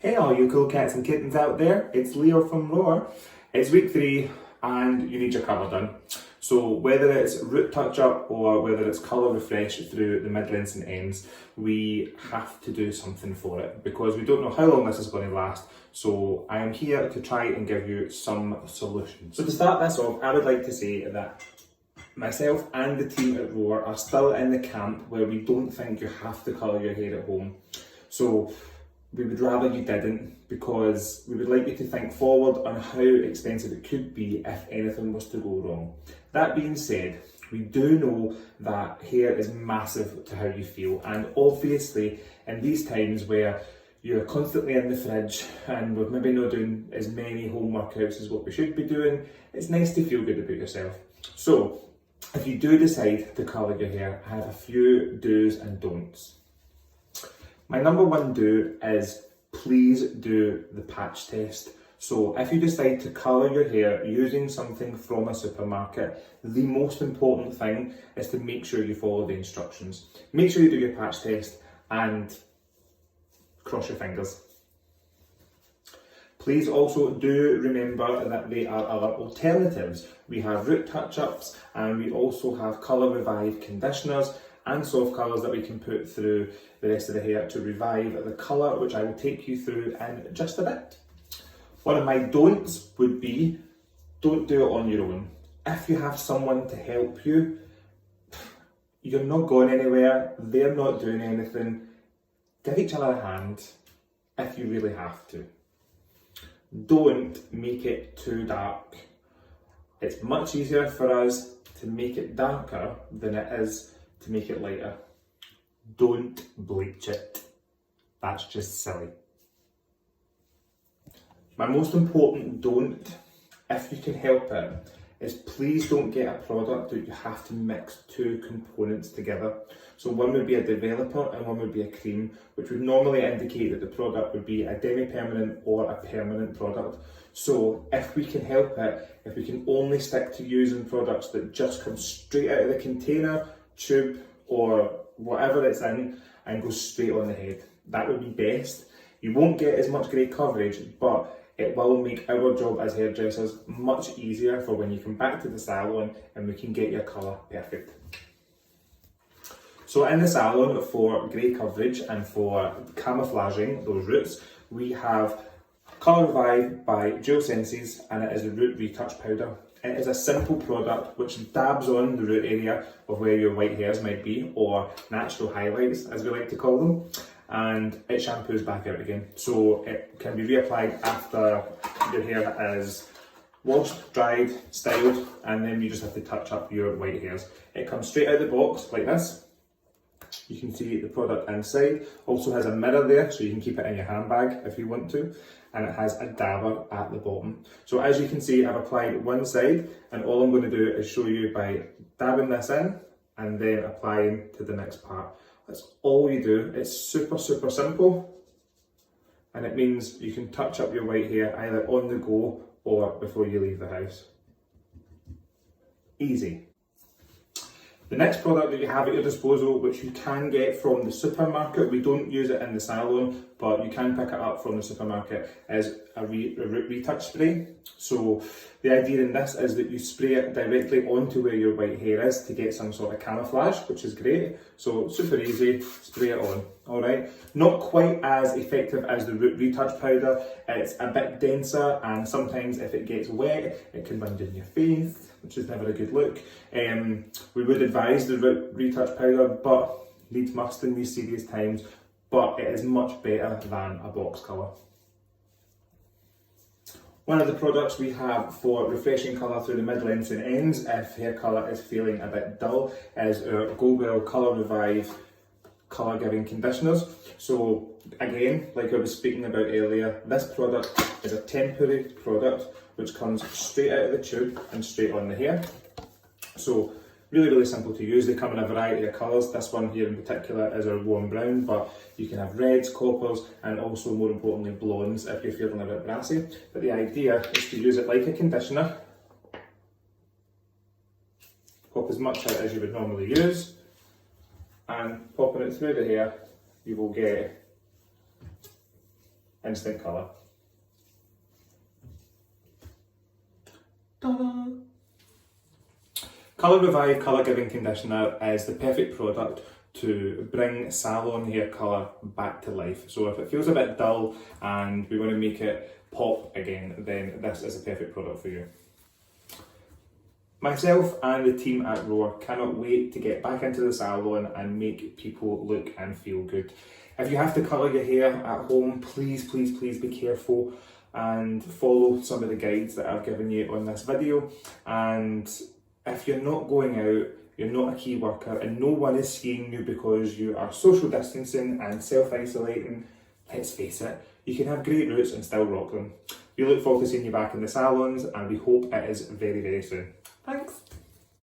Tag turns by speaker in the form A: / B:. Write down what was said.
A: Hey all you cool cats and kittens out there, it's Leo from Roar. It's week 3 and you need your colour done. So whether it's root touch up or whether it's colour refresh through the mid-lengths and ends, we have to do something for it because we don't know how long this is going to last. So I am here to try and give you some solutions. So to start this off, I would like to say that myself and the team at Roar are still in the camp where we don't think you have to colour your hair at home. So we would rather you didn't, because we would like you to think forward on how expensive it could be if anything was to go wrong. That being said, we do know that hair is massive to how you feel, and obviously in these times where you're constantly in the fridge and we're maybe not doing as many home workouts as what we should be doing, it's nice to feel good about yourself. So if you do decide to colour your hair, I have a few do's and don'ts. My number one do is please do the patch test. So if you decide to colour your hair using something from a supermarket, the most important thing is to make sure you follow the instructions. Make sure you do your patch test and cross your fingers. Please also do remember that there are other alternatives. We have root touch-ups and we also have Colour Revive conditioners and soft colours that we can put through the rest of the hair to revive the colour, which I will take you through in just a bit. One of my don'ts would be, don't do it on your own. If you have someone to help you, you're not going anywhere, they're not doing anything. Give each other a hand if you really have to. Don't make it too dark. It's much easier for us to make it darker than it is to make it lighter. Don't bleach it. That's just silly. My most important don't, if you can help it, is please don't get a product that you have to mix two components together. So one would be a developer and one would be a cream, which would normally indicate that the product would be a demi-permanent or a permanent product. So if we can help it, if we can only stick to using products that just come straight out of the container, tube or whatever it's in and go straight on the head, that would be best. You won't get as much grey coverage, but it will make our job as hairdressers much easier for when you come back to the salon and we can get your colour perfect. So in the salon, for grey coverage and for camouflaging those roots, we have Colour Revive by Dual Senses, and it is a root retouch powder. It is a simple product which dabs on the root area of where your white hairs might be, or natural highlights as we like to call them, and it shampoos back out again. So it can be reapplied after your hair is washed, dried, styled, and then you just have to touch up your white hairs. It comes straight out of the box like this. You can see the product inside. Also has a mirror there so you can keep it in your handbag if you want to. And it has a dabber at the bottom. So as you can see, I've applied one side, and all I'm going to do is show you by dabbing this in and then applying to the next part. That's all you do. It's super simple, and it means you can touch up your white hair either on the go or before you leave the house. Easy. The next product that you have at your disposal, which you can get from the supermarket, we don't use it in the salon, but you can pick it up from the supermarket, is a root retouch spray. So the idea in this is that you spray it directly onto where your white hair is to get some sort of camouflage, which is great. So super easy, spray it on. Alright, not quite as effective as the root retouch powder. It's a bit denser, and sometimes if it gets wet, it can run down your face, which is never a good look. We would advise the root retouch powder, but needs must in these serious times, but it is much better than a box colour. One of the products we have for refreshing colour through the mid-lengths and ends, if hair colour is feeling a bit dull, is our Goldwell Colour Revive colour giving conditioners. So again, like I was speaking about earlier, this product is a temporary product which comes straight out of the tube and straight on the hair. So really simple to use. They come in a variety of colours. This one here in particular is our warm brown, but you can have reds, coppers, and also more importantly blondes if you're feeling a bit brassy. But the idea is to use it like a conditioner. Pop as much out as you would normally use, and popping it through the hair, you will get instant colour. Ta-da! Colour Revive Colour Giving Conditioner is the perfect product to bring salon hair colour back to life. So if it feels a bit dull and we want to make it pop again, then this is a perfect product for you. Myself and the team at Roar cannot wait to get back into the salon and make people look and feel good. If you have to colour your hair at home, please, please, please be careful and follow some of the guides that I've given you on this video. And if you're not going out, you're not a key worker and no one is seeing you because you are social distancing and self-isolating, let's face it, you can have great roots and still rock them. We look forward to seeing you back in the salons and we hope it is very, very soon. Thanks.